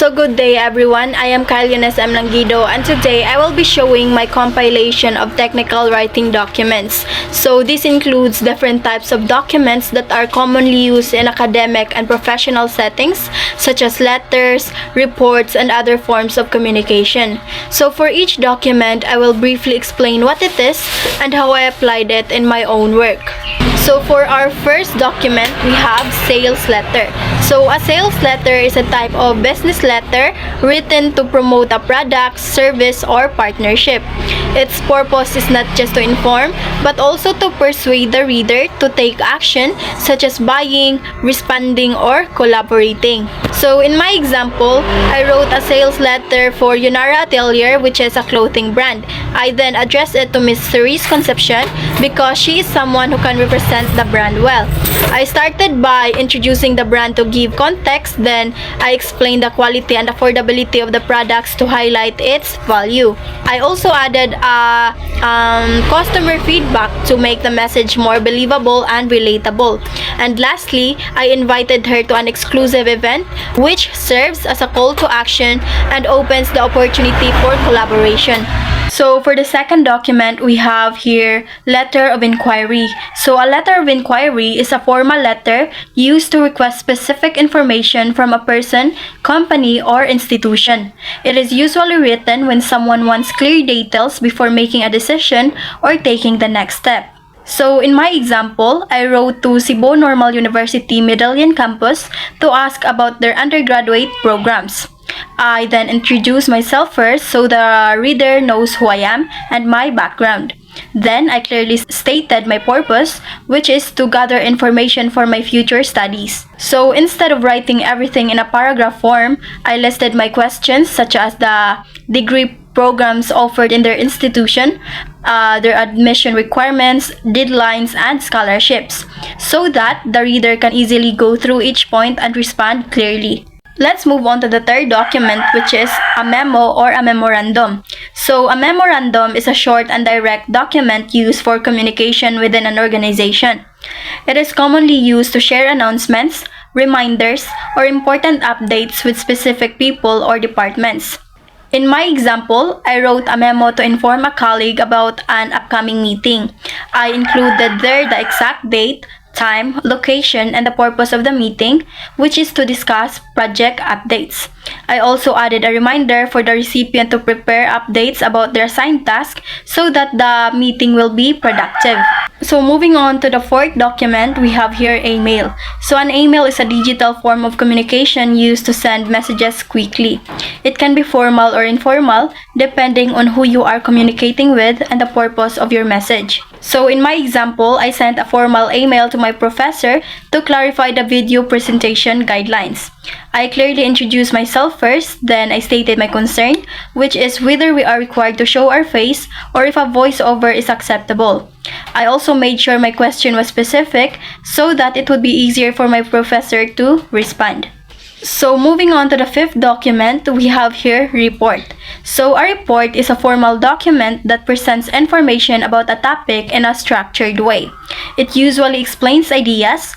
So good day everyone, I am Kyle Yunes M. Langido and today I will be showing my compilation of technical writing documents. So this includes different types of documents that are commonly used in academic and professional settings such as letters, reports, and other forms of communication. So for each document, I will briefly explain what it is and how I applied it in my own work. So for our first document, we have sales letter. So a sales letter is a type of business letter written to promote a product, service, or partnership. Its purpose is not just to inform, but also to persuade the reader to take action such as buying, responding, or collaborating. So in my example, I wrote a sales letter for Yunara Atelier, which is a clothing brand. I then addressed it to Miss Cerise Concepcion because she is someone who can represent the brand well. I started by introducing the brand to give context, then I explained the quality and affordability of the products to highlight its value. I also added customer feedback to make the message more believable and relatable. And lastly, I invited her to an exclusive event which serves as a call to action and opens the opportunity for collaboration. So for the second document, we have here letter of inquiry. So a letter of inquiry is a formal letter used to request specific information from a person, company, or institution. It is usually written when someone wants clear details before making a decision or taking the next step. So in my example, I wrote to Cebu Normal University Medellin campus to ask about their undergraduate programs. I then introduce myself first so the reader knows who I am and my background. Then I clearly stated my purpose, which is to gather information for my future studies. So instead of writing everything in a paragraph form, I listed my questions such as the degree programs offered in their institution, their admission requirements, deadlines, and scholarships, so that the reader can easily go through each point and respond clearly. Let's move on to the third document, which is a memo or a memorandum. So a memorandum is a short and direct document used for communication within an organization. It is commonly used to share announcements, reminders, or important updates with specific people or departments. In my example, I wrote a memo to inform a colleague about an upcoming meeting. I included there the exact date, time, location, and the purpose of the meeting, which is to discuss project updates. I also added a reminder for the recipient to prepare updates about their assigned task so that the meeting will be productive. So moving on to the fourth document, we have here a mail. So an email is a digital form of communication used to send messages quickly. It can be formal or informal depending on who you are communicating with and the purpose of your message. So in my example, I sent a formal email to my professor to clarify the video presentation guidelines. I clearly introduced myself first, then I stated my concern, which is whether we are required to show our face or if a voiceover is acceptable. I also made sure my question was specific so that it would be easier for my professor to respond. So moving on to the fifth document, we have here report. So a report is a formal document that presents information about a topic in a structured way. It usually explains ideas,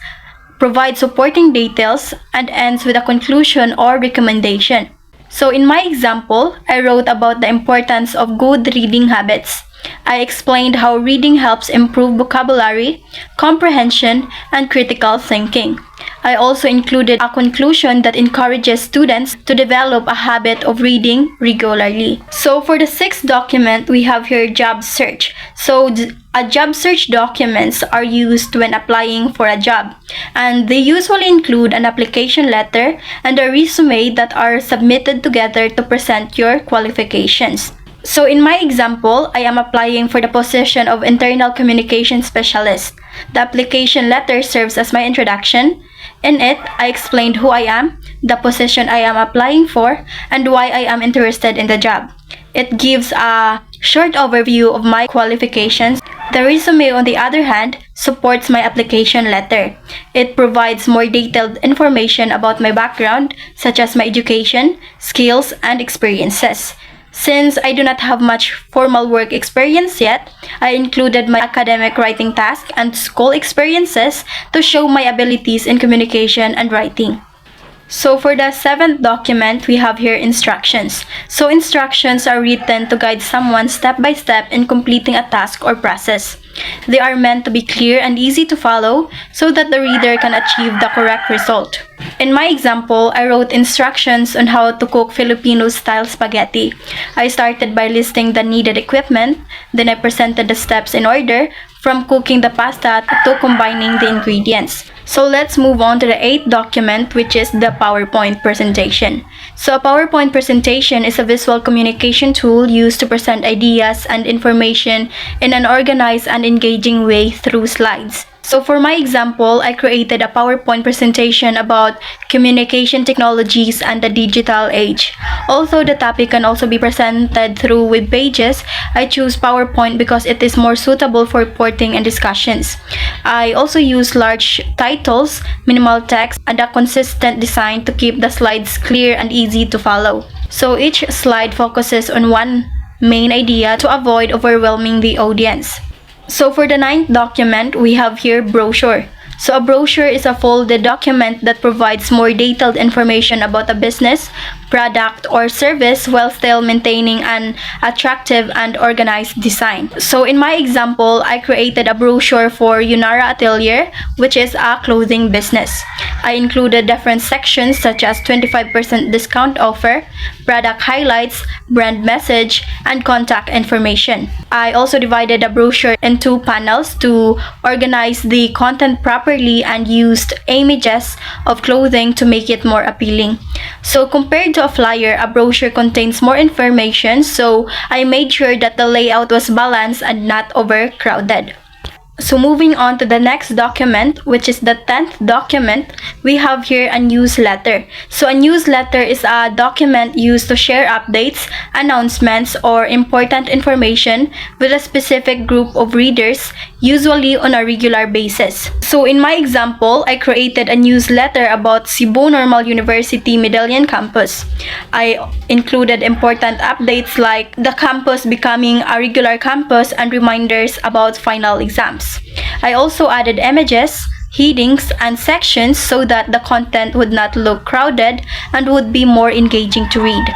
provides supporting details, and ends with a conclusion or recommendation. So in my example, I wrote about the importance of good reading habits. I explained how reading helps improve vocabulary, comprehension, and critical thinking. I also included a conclusion that encourages students to develop a habit of reading regularly. So for the sixth document, we have here job search. So a job search documents are used when applying for a job, and they usually include an application letter and a resume that are submitted together to present your qualifications. So in my example, I am applying for the position of Internal Communication Specialist. The application letter serves as my introduction. In it, I explained who I am, the position I am applying for, and why I am interested in the job. It gives a short overview of my qualifications. The resume, on the other hand, supports my application letter. It provides more detailed information about my background, such as my education, skills, and experiences. Since I do not have much formal work experience yet, I included my academic writing task and school experiences to show my abilities in communication and writing. So for the seventh document, we have here instructions. So instructions are written to guide someone step by step in completing a task or process. They are meant to be clear and easy to follow so that the reader can achieve the correct result. In my example, I wrote instructions on how to cook Filipino-style spaghetti. I started by listing the needed equipment, then I presented the steps in order from cooking the pasta to combining the ingredients. So let's move on to the eighth document, which is the PowerPoint presentation. So a PowerPoint presentation is a visual communication tool used to present ideas and information in an organized and engaging way through slides. So for my example, I created a PowerPoint presentation about communication technologies and the digital age. Although the topic can also be presented through web pages, I choose PowerPoint because it is more suitable for reporting and discussions. I also use large titles, minimal text, and a consistent design to keep the slides clear and easy to follow. So each slide focuses on one main idea to avoid overwhelming the audience. So for the ninth document, we have here brochure. So a brochure is a folded document that provides more detailed information about a business, product, or service while still maintaining an attractive and organized design. So in my example, I created a brochure for Yunara Atelier, which is a clothing business. I included different sections such as 25% discount offer, product highlights, brand message, and contact information. I also divided the brochure into panels to organize the content properly and used images of clothing to make it more appealing. So compared to a flyer, a brochure contains more information, so I made sure that the layout was balanced and not overcrowded. So moving on to the next document, which is the 10th document, we have here a newsletter. So a newsletter is a document used to share updates, announcements, or important information with a specific group of readers, usually on a regular basis. So in my example, I created a newsletter about Cebu Normal University Medallion Campus. I included important updates like the campus becoming a regular campus and reminders about final exams. I also added images, headings, and sections so that the content would not look crowded and would be more engaging to read.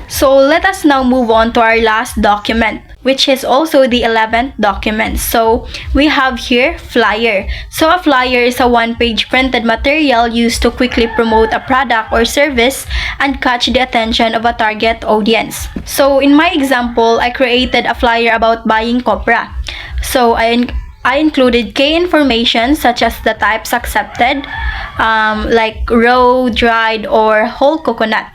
So let us now move on to our last document, which is also the 11th document. So we have here flyer. So a flyer is a one-page printed material used to quickly promote a product or service and catch the attention of a target audience. So in my example, I created a flyer about buying copra. So I included key information such as the types accepted, like raw, dried, or whole coconut.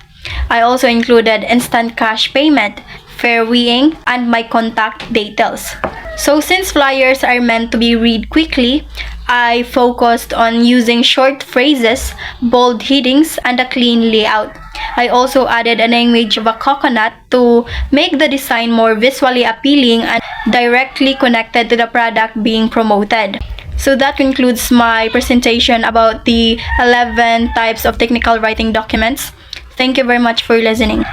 I also included instant cash payment, fair weighing, and my contact details. So since flyers are meant to be read quickly, I focused on using short phrases, bold headings, and a clean layout. I also added an image of a coconut to make the design more visually appealing and directly connected to the product being promoted. So that concludes my presentation about the 11 types of technical writing documents. Thank you very much for listening.